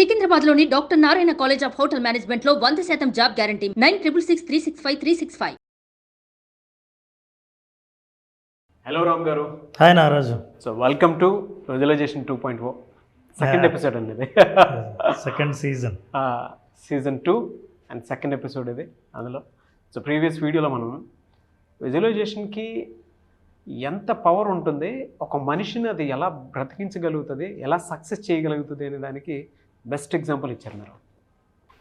సికింద్రాబాద్లోని doctor Narayana college of hotel మేనేజ్మెంట్లో 100% job guarantee 966365 hello Ram గారు. Hi Naraju. So welcome to visualization 2.0 second episode అండి ఇది. Second season 2 and second episode ఇది. అందులో so previous వీడియోలో మనం విజువలైజేషన్కి ఎంత పవర్ ఉంటుంది, ఒక మనిషిని అది ఎలా బ్రతికించగలుగుతుంది, ఎలా సక్సెస్ చేయగలుగుతుంది అనే దానికి బెస్ట్ ఎగ్జాంపుల్ ఇచ్చారు మీరు.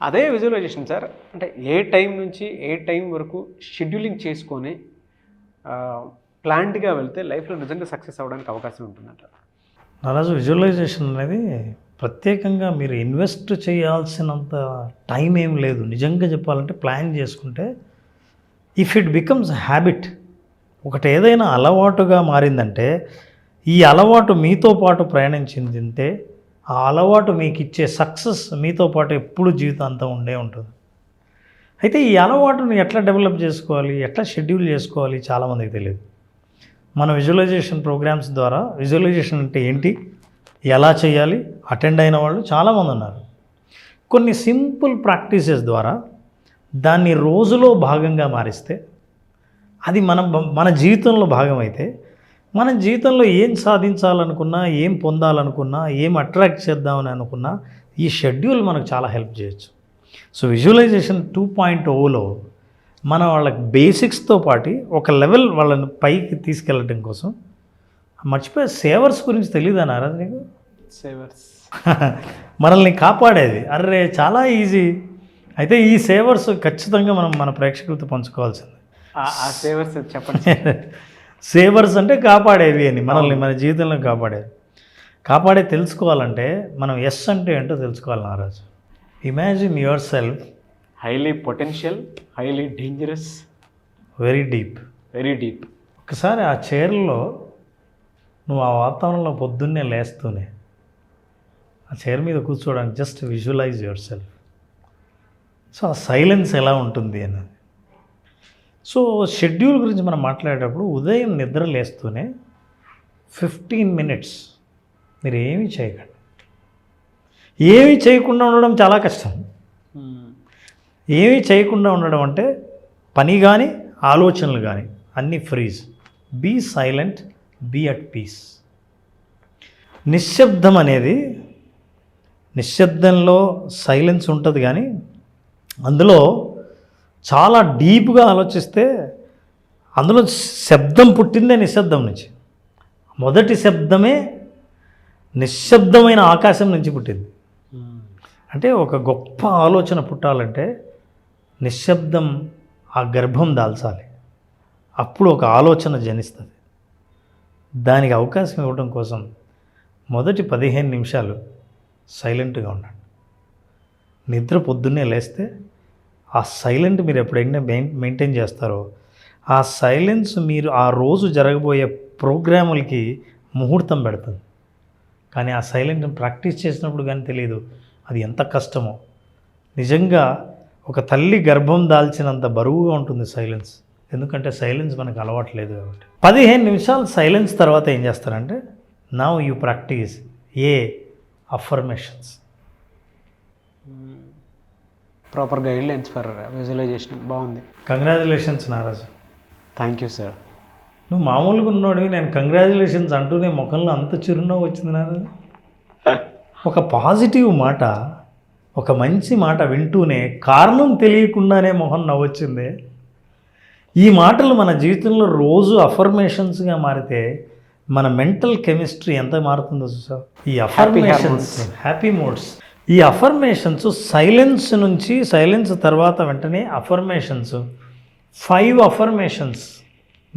అదే విజువలైజేషన్ సార్, అంటే ఏ టైం నుంచి ఏ టైం వరకు షెడ్యూలింగ్ చేసుకొని ప్లాన్డ్గా వెళ్తే లైఫ్లో నిజంగా సక్సెస్ అవ్వడానికి అవకాశం ఉంటుందంట. నారాజు, విజువలైజేషన్ అనేది ప్రత్యేకంగా మీరు ఇన్వెస్ట్ చేయాల్సినంత టైం ఏం లేదు. నిజంగా చెప్పాలంటే ప్లాన్ చేసుకుంటే ఇఫ్ ఇట్ బికమ్స్ హ్యాబిట్, ఒకటి ఏదైనా అలవాటుగా మారిందంటే ఈ అలవాటు మీతో పాటు ప్రయాణించిందంటే ఆ అలవాటు మీకు ఇచ్చే సక్సెస్ మీతో పాటు ఎప్పుడు జీవితాంతం ఉంటుంది. అయితే ఈ అలవాటుని ఎట్లా డెవలప్ చేసుకోవాలి, ఎట్లా షెడ్యూల్ చేసుకోవాలి చాలామందికి తెలియదు. మన విజువలైజేషన్ ప్రోగ్రామ్స్ ద్వారా విజువలైజేషన్ అంటే ఏంటి, ఎలా చేయాలి అటెండ్ అయిన వాళ్ళు చాలామంది ఉన్నారు. కొన్ని సింపుల్ ప్రాక్టీసెస్ ద్వారా దాన్ని రోజులో భాగంగా మారిస్తే అది మన జీవితంలో భాగమైతే మన జీవితంలో ఏం సాధించాలనుకున్నా, ఏం పొందాలనుకున్నా, ఏం అట్రాక్ట్ చేద్దామని అనుకున్నా ఈ షెడ్యూల్ మనకు చాలా హెల్ప్ చేయొచ్చు. సో విజువలైజేషన్ 2.0లో మన వాళ్ళకి బేసిక్స్తో పాటు ఒక లెవెల్ వాళ్ళని పైకి తీసుకెళ్ళడం కోసం మర్చిపోయే సేవర్స్ గురించి తెలియదా నారాజ్ నీకు? సేవర్స్ మనల్ని కాపాడేది. అర్రే చాలా ఈజీ. అయితే ఈ సేవర్స్ ఖచ్చితంగా మనం మన ప్రేక్షకులతో పంచుకోవాల్సింది. ఆ సేవర్స్ చెప్పండి. సేవర్స్ అంటే కాపాడేవి అని, మనల్ని మన జీవితంలో కాపాడే తెలుసుకోవాలంటే మనం ఎస్ అంటే ఏంటో తెలుసుకోవాలి Naraju. Imagine yourself highly potential, highly dangerous, very deep. ఒకసారి ఆ చైర్లో నువ్వు ఆ వాతావరణంలో పొద్దున్నే లేస్తూనే ఆ చైర్ మీద కూర్చోవడానికి just visualize yourself. So ఆ సైలెన్స్ ఎలా ఉంటుంది అన్నది. సో షెడ్యూల్ గురించి మనం మాట్లాడేటప్పుడు ఉదయం నిద్ర లేస్తూనే 15 minutes మీరు ఏమీ చేయకండి. ఏమీ చేయకుండా ఉండడం చాలా కష్టం. ఏమీ చేయకుండా ఉండడం అంటే పని కానీ ఆలోచనలు కానీ అన్నీ freeze. Be silent, be at peace. నిశ్శబ్దం అనేది, నిశ్శబ్దంలో సైలెన్స్ ఉంటుంది కానీ అందులో చాలా డీప్గా ఆలోచిస్తే అందులో శబ్దం పుట్టిందే నిశ్శబ్దం నుంచి. మొదటి శబ్దమే నిశ్శబ్దమైన ఆకాశం నుంచి పుట్టింది. అంటే ఒక గొప్ప ఆలోచన పుట్టాలంటే నిశ్శబ్దం ఆ గర్భం దాల్చాలి. అప్పుడు ఒక ఆలోచన జనిస్తుంది. దానికి అవకాశం ఇవ్వడం కోసం మొదటి 15 నిమిషాలు సైలెంట్గా ఉండండి. నిద్ర పొద్దున్నే లేస్తే ఆ సైలెంట్ మీరు ఎప్పుడైనా మెయింటైన్ చేస్తారో ఆ సైలెన్స్ మీరు ఆ రోజు జరగబోయే ప్రోగ్రాములకి ముహూర్తం పెడుతుంది. కానీ ఆ సైలెంట్ని ప్రాక్టీస్ చేసినప్పుడు కానీ తెలియదు అది ఎంత కష్టమో. నిజంగా ఒక తల్లి గర్భం దాల్చినంత బరువుగా ఉంటుంది సైలెన్స్. ఎందుకంటే సైలెన్స్ మనకు అలవాట్లేదు కాబట్టి. 15 నిమిషాలు సైలెన్స్ తర్వాత ఏం చేస్తారంటే now you practice affirmations. Proper guidelines for visualization. బాగుంది. Congratulations Naraju. Thank you sir. నువ్వు మామూలుగా ఉన్నోడివి, నేను కంగ్రాచులేషన్స్ అంటూనే ముఖంలో అంత చిరునవ్వు వచ్చింది నారాజు. ఒక పాజిటివ్ మాట, ఒక మంచి మాట వింటూనే కారణం తెలియకుండానే మొహం నవ్వొచ్చింది. ఈ మాటలు మన జీవితంలో రోజు అఫర్మేషన్స్గా మారితే మన మెంటల్ కెమిస్ట్రీ ఎంత మారుతుందో చూసావు. ఈ అఫర్మేషన్స్, హ్యాపీ మూడ్స్, ఈ అఫర్మేషన్స్ సైలెన్స్ తర్వాత వెంటనే అఫర్మేషన్స్ 5 అఫర్మేషన్స్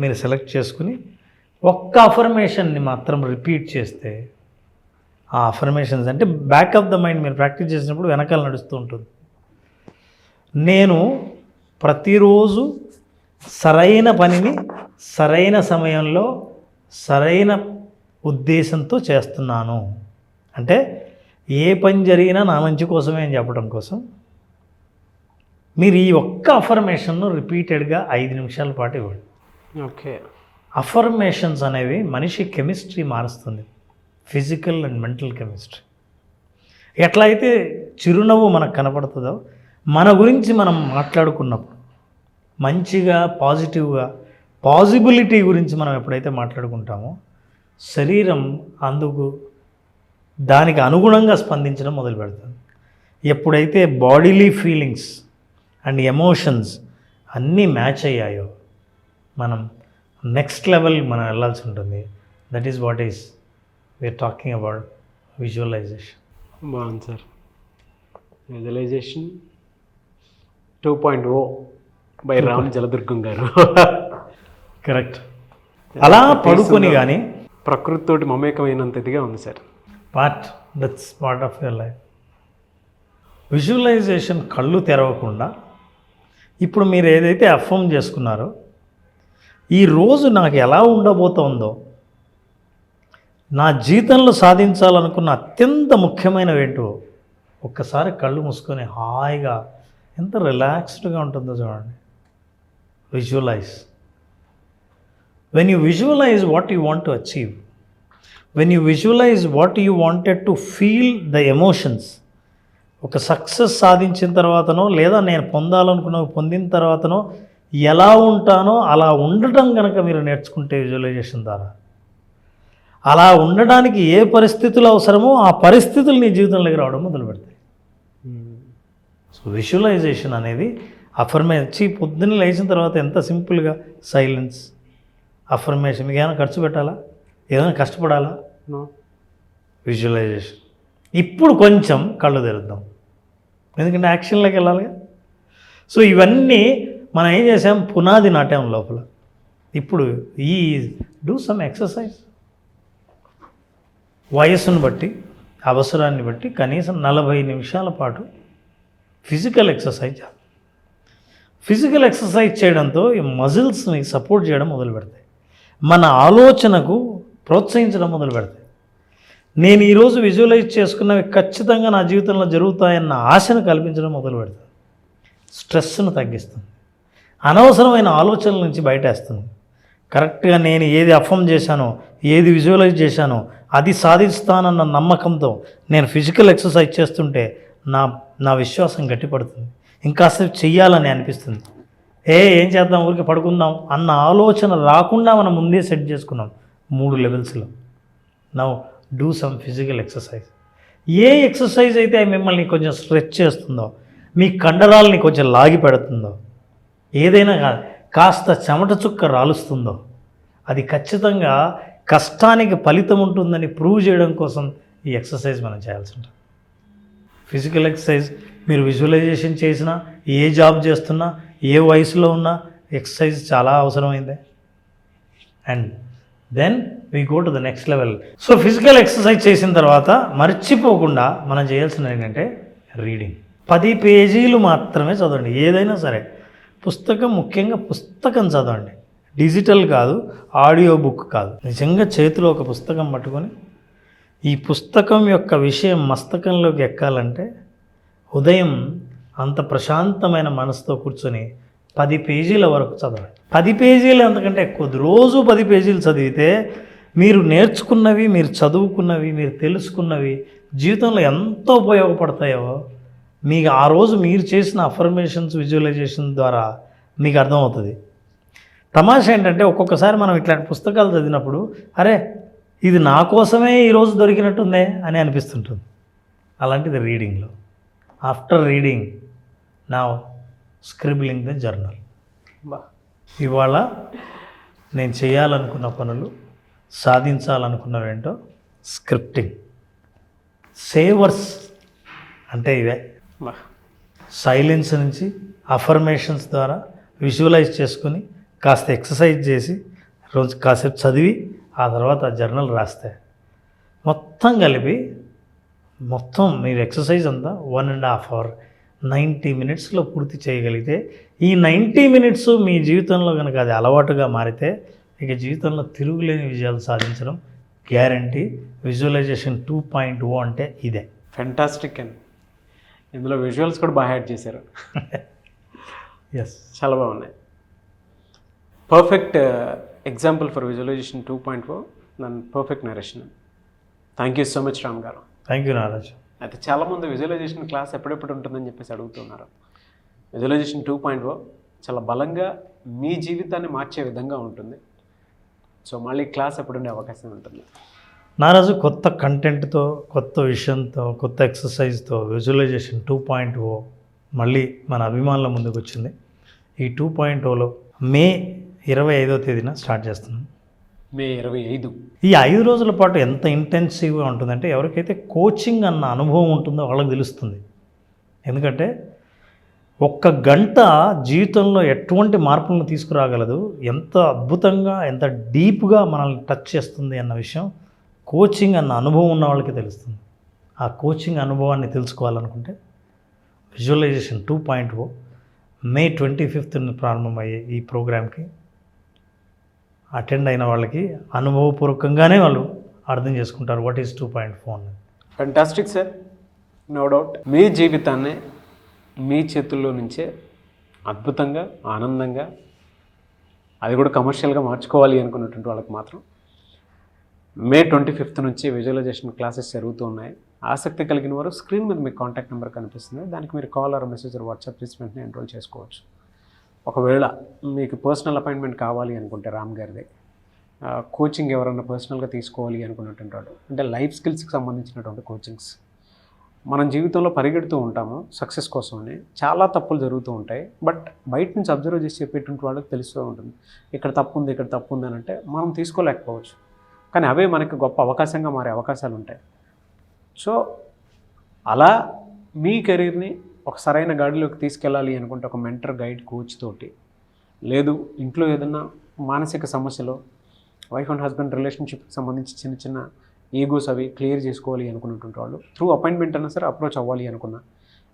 మీరు సెలెక్ట్ చేసుకుని ఒక్క అఫర్మేషన్ని మాత్రం రిపీట్ చేస్తే ఆ అఫర్మేషన్స్ అంటే బ్యాక్ ఆఫ్ ద మైండ్ మీరు ప్రాక్టీస్ చేసినప్పుడు వెనకాల నడుస్తూ ఉంటుంది. నేను ప్రతిరోజు సరైన పనిని సరైన సమయంలో సరైన ఉద్దేశంతో చేస్తున్నాను అంటే ఏ పని జరిగినా నా మంచి కోసమే అని చెప్పడం కోసం మీరు ఈ ఒక్క అఫర్మేషన్ను రిపీటెడ్గా 5 నిమిషాల పాటు ఇవ్వండి. ఓకే. అఫర్మేషన్స్ అనేవి మనిషి కెమిస్ట్రీ మారుస్తుంది, ఫిజికల్ అండ్ మెంటల్ కెమిస్ట్రీ. ఎట్లా అయితే చిరునవ్వు మనకు కనపడుతుందో, మన గురించి మనం మాట్లాడుకున్నప్పుడు మంచిగా పాజిటివ్గా పాజిబిలిటీ గురించి మనం ఎప్పుడైతే మాట్లాడుకుంటామో శరీరం అందుకు దానికి అనుగుణంగా స్పందించడం మొదలు పెడుతుంది. ఎప్పుడైతే బాడీలీ ఫీలింగ్స్ అండ్ ఎమోషన్స్ అన్నీ మ్యాచ్ అయ్యాయో మనం నెక్స్ట్ లెవెల్ మనం వెళ్ళాల్సి ఉంటుంది. That is what is we're talking about visualization. బాగుంది sir. Visualization 2.0 by Ram Jaladurgam గారు. కరెక్ట్. అలా పడుకొని కానీ ప్రకృతితోటి మమేకమైనంత ఇదిగా ఉంది sir. That's part of your life. Visualization కళ్ళు తెరవకుండా ఇప్పుడు మీరు ఏదైతే అఫర్మ్ చేసుకున్నారో ఈ రోజు నాకు ఎలా ఉండబోతోందో, నా జీవితంలో సాధించాలనుకున్న అత్యంత ముఖ్యమైనవి ఏంటో ఒక్కసారి కళ్ళు మూసుకొని హాయిగా ఎంత రిలాక్స్డ్గా ఉంటుందో చూడండి. Visualize. When you visualize what you want to achieve, when you visualize what you wanted to feel the emotions, ఒక సక్సెస్ సాధించిన తర్వాతనో లేదా నేను పొందిన తర్వాతనో ఎలా ఉంటానో అలా ఉండటం కనుక మీరు నేర్చుకుంటే విజువలైజేషన్ ద్వారా, అలా ఉండడానికి ఏ పరిస్థితులు అవసరమో ఆ పరిస్థితులు నీ జీవితంలోకి రావడం మొదలు పెడతాయి. సో విజువలైజేషన్ అనేది అఫర్మేషన్. పొద్దున్న లేచిన తర్వాత ఎంత సింపుల్గా సైలెన్స్, అఫర్మేషన్. మీకు ఏమైనా ఖర్చు పెట్టాలా, ఏదైనా కష్టపడాలా? విజువలైజేషన్. ఇప్పుడు కొంచెం కళ్ళు తెరుద్దాం, ఎందుకంటే యాక్షన్లోకి వెళ్ళాలిగా. సో ఇవన్నీ మనం ఏం చేసాం, పునాది నాటాం లోపల. ఇప్పుడు ఈ డూ సమ్ ఎక్సర్సైజ్. వయస్సును బట్టి అవసరాన్ని బట్టి కనీసం 40 నిమిషాల పాటు ఫిజికల్ ఎక్సర్సైజ్ చేయాలి. ఫిజికల్ ఎక్సర్సైజ్ చేయడంతో ఈ మజిల్స్ని సపోర్ట్ చేయడం మొదలు పెడతాయి, మన ఆలోచనకు ప్రోత్సహించడం మొదలు పెడతాయి. నేను ఈరోజు విజువలైజ్ చేసుకున్నవి ఖచ్చితంగా నా జీవితంలో జరుగుతాయన్న ఆశను కల్పించడం మొదలు పెడతాను. స్ట్రెస్ను తగ్గిస్తుంది, అనవసరమైన ఆలోచనల నుంచి బయటేస్తుంది. కరెక్ట్గా నేను ఏది అఫర్మ్ చేశానో, ఏది విజువలైజ్ చేశానో అది సాధిస్తానన్న నమ్మకంతో నేను ఫిజికల్ ఎక్సర్సైజ్ చేస్తుంటే నా విశ్వాసం గట్టిపడుతుంది, ఇంకాసేపు చెయ్యాలని అనిపిస్తుంది. ఏం చేద్దాం, ఊరికి పడుకుందాం అన్న ఆలోచన రాకుండా మనం ముందే సెట్ చేసుకున్నాం 3 లెవెల్స్లో. Now do some physical exercise. A exercise అయితే మిమ్మల్ని కొంచెం స్ట్రెచ్ చేస్తుందో, మీ కండరాలని కొంచెం లాగి పెడుతుందో, ఏదైనా కాస్త చెమట చుక్క రాలుస్తుందో, అది ఖచ్చితంగా కష్టానికి ఫలితం ఉంటుందని ప్రూవ్ చేయడం కోసం ఈ ఎక్సర్సైజ్ మనం చేయాల్సి ఉంటుంది. ఫిజికల్ ఎక్సర్సైజ్ మీరు విజువలైజేషన్ చేసినా, ఏ జాబ్ చేస్తున్నా, ఏ వయసులో ఉన్నా ఎక్సర్సైజ్ చాలా అవసరమైంది. And then we go to the next level. So physical exercise చేసిన తర్వాత మర్చిపోకుండా మనం చేయాల్సింది ఏంటంటే రీడింగ్. 10 పేజీలు మాత్రమే చదవండి. ఏదైనా సరే పుస్తకం, ముఖ్యంగా పుస్తకం చదవండి. డిజిటల్ కాదు, ఆడియో బుక్ కాదు. నిజంగా చేతిలో ఒక పుస్తకం పట్టుకొని ఈ పుస్తకం యొక్క విషయం మస్తకంలోకి ఎక్కాలంటే ఉదయం అంత ప్రశాంతమైన మనసుతో కూర్చొని 10 పేజీల వరకు చదవండి. 10 పేజీలు అంతకంటే ఎక్కువ. రోజు 10 పేజీలు చదివితే మీరు నేర్చుకున్నవి, మీరు చదువుకున్నవి, మీరు తెలుసుకున్నవి జీవితంలో ఎంతో ఉపయోగపడతాయో మీకు ఆ రోజు మీరు చేసిన అఫర్మేషన్స్, విజువలైజేషన్ ద్వారా మీకు అర్థమవుతుంది. తమాషా ఏంటంటే ఒక్కొక్కసారి మనం ఇట్లాంటి పుస్తకాలు చదివినప్పుడు అరే ఇది నా కోసమే ఈరోజు దొరికినట్టుందే అని అనిపిస్తుంటుంది. అలాంటిది రీడింగ్లో. ఆఫ్టర్ రీడింగ్ నా స్క్రిబ్లింగ్ ద జర్నల్. ఇవాళ నేను చేయాలనుకున్న పనులు, సాధించాలనుకున్నవేంటో స్క్రిప్టింగ్. సేవర్స్ అంటే ఇవే. సైలెన్స్ నుంచి అఫర్మేషన్స్ ద్వారా విజువలైజ్ చేసుకొని కాస్త ఎక్సర్సైజ్ చేసి రోజు కాసేపు చదివి ఆ తర్వాత జర్నల్ రాస్తే మొత్తం కలిపి మీరు ఎక్సర్సైజ్ అంతా 1.5 అవర్ 90 మినిట్స్లో పూర్తి చేయగలిగితే, ఈ 90 మినిట్స్ మీ జీవితంలో కనుక అది అలవాటుగా మారితే ఇక జీవితంలో తిరుగులేని విజయాలు సాధించడం గ్యారంటీ. విజువలైజేషన్ 2.0 అంటే ఇదే. ఫెంటాస్టిక్ అండి. ఇందులో విజువల్స్ కూడా బాగా యాడ్ చేశారు. ఎస్, చాలా బాగున్నాయి. పర్ఫెక్ట్ ఎగ్జాంపుల్ ఫర్ విజువలైజేషన్ 2.0 దాని perfect narration. Thank you so much Ram గారు. Thank you Naraj. అయితే చాలామంది విజువలైజేషన్ క్లాస్ ఎప్పుడెప్పుడు ఉంటుందని చెప్పేసి అడుగుతున్నారు. విజువలైజేషన్ 2.0 చాలా బలంగా మీ జీవితాన్ని మార్చే విధంగా ఉంటుంది. సో మళ్ళీ క్లాస్ ఎప్పుడు ఉండే అవకాశం ఉంటుంది? నారాజు కొత్త కంటెంట్తో, కొత్త విషయంతో, కొత్త ఎక్సర్సైజ్తో విజువలైజేషన్ 2.0 మళ్ళీ మన అభిమానుల ముందుకు వచ్చింది. ఈ 2.0లో మే 25వ తేదీన స్టార్ట్ చేస్తున్నాం. మే 25. ఈ 5 రోజుల పాటు ఎంత ఇంటెన్సివ్గా ఉంటుందంటే ఎవరికైతే కోచింగ్ అన్న అనుభవం ఉంటుందో వాళ్ళకి తెలుస్తుంది. ఎందుకంటే 1 గంట జీవితంలో ఎటువంటి మార్పులను తీసుకురాగలదు, ఎంత అద్భుతంగా, ఎంత డీప్గా మనల్ని టచ్ చేస్తుంది అన్న విషయం కోచింగ్ అన్న అనుభవం ఉన్న వాళ్ళకి తెలుస్తుంది. ఆ కోచింగ్ అనుభవాన్ని తెలుసుకోవాలనుకుంటే విజువలైజేషన్ 2.0 మే 25న ప్రారంభమయ్యే ఈ ప్రోగ్రామ్కి అటెండ్ అయిన వాళ్ళకి అనుభవపూర్వకంగానే వాళ్ళు అర్థం చేసుకుంటారు వాట్ ఈజ్ 2.0 అని. Fantastic sir, no doubt. మీ జీవితాన్ని మీ చేతుల్లో నుంచే అద్భుతంగా, ఆనందంగా, అది కూడా కమర్షియల్గా మార్చుకోవాలి అనుకున్నటువంటి వాళ్ళకి మాత్రం మే 25th నుంచి విజువలైజేషన్ క్లాసెస్ జరుగుతూ ఉన్నాయి. ఆసక్తి కలిగిన వారు స్క్రీన్ మీద మీకు కాంటాక్ట్ నెంబర్ కనిపిస్తుంది, దానికి మీరు కాల్ ఆర్ మెసేజ్ వాట్సాప్ చేసి వెంటనే ఎన్రోల్ చేసుకోవచ్చు. ఒకవేళ మీకు పర్సనల్ అపాయింట్మెంట్ కావాలి అనుకుంటే రామ్ గారిది, కోచింగ్ ఎవరన్నా పర్సనల్గా తీసుకోవాలి అనుకున్నటువంటి వాడు, అంటే లైఫ్ స్కిల్స్కి సంబంధించినటువంటి కోచింగ్స్. మనం జీవితంలో పరిగెడుతూ ఉంటాము సక్సెస్ కోసమని, చాలా తప్పులు జరుగుతూ ఉంటాయి. బట్ బయట నుంచి అబ్జర్వ్ చేసి చెప్పేటువంటి వాళ్ళకి తెలుస్తూ ఉంటుంది ఇక్కడ తప్పు ఉంది, ఇక్కడ తప్పు ఉంది అని. అంటే మనం తీసుకోలేకపోవచ్చు, కానీ అవే మనకి గొప్ప అవకాశంగా మారే అవకాశాలు ఉంటాయి. సో అలా మీ కెరీర్ని ఒక సరైన గాడిలోకి తీసుకెళ్ళాలి అనుకుంటే ఒక మెంటర్, గైడ్, కోచ్ తోటి, లేదు ఇంట్లో ఏదన్నా మానసిక సమస్యలు, వైఫ్ అండ్ హస్బెండ్ రిలేషన్షిప్కి సంబంధించి చిన్న చిన్న ఈగోస్ అవి క్లియర్ చేసుకోవాలి అనుకున్నటువంటి వాళ్ళు త్రూ అపాయింట్మెంట్ అయినా సరే అప్రోచ్ అవ్వాలి అనుకున్నా,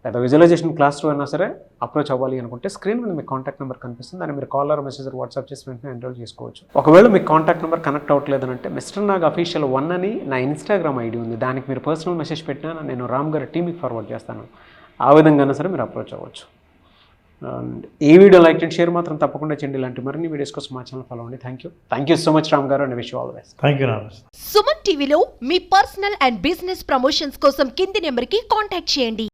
లేదా విజువలైజేషన్ క్లాస్ త్రూ అయినా సరే అప్రోచ్ అవ్వాలి అనుకుంటే స్క్రీన్ మీద మీకు కాంటాక్ట్ నెంబర్ కనిపిస్తుంది, దాన్ని మీరు కాల్ ఆర్ మెసేజ్ వాట్సాప్ చేసి వెంటనే ఎన్రోల్ చేసుకోవచ్చు. ఒకవేళ మీకు కాంటాక్ట్ నెంబర్ కనెక్ట్ అవ్వట్లేదనంటే మిస్టర్ నాగ్ అఫీషియల్ 1 అని నా ఇన్స్టాగ్రామ్ ఐడి ఉంది, దానికి మీరు పర్సనల్ మెసేజ్ పెట్టినా నేను రామ్ గారి టీమ్కి ఫార్వర్డ్ చేస్తాను. ఆ విధంగా సరే మీరు అప్రోచ్ అవ్వచ్చు. అండ్ ఈ వీడియో లైక్ అండ్ షేర్ మాత్రం తప్పకుండా చేయండి. ఇలాంటి మరిన్ని వీడియోస్ కోసం మా ఛానల్ ఫాలో అవ్వండి. Thank you so much Ram గారు, and wish you all the best. Thank you Naraj. Suman టీవీలో మీ పర్సనల్ అండ్ బిజినెస్ ప్రమోషన్స్ కోసం కింది నెంబర్కి కాంటాక్ట్ చేయండి.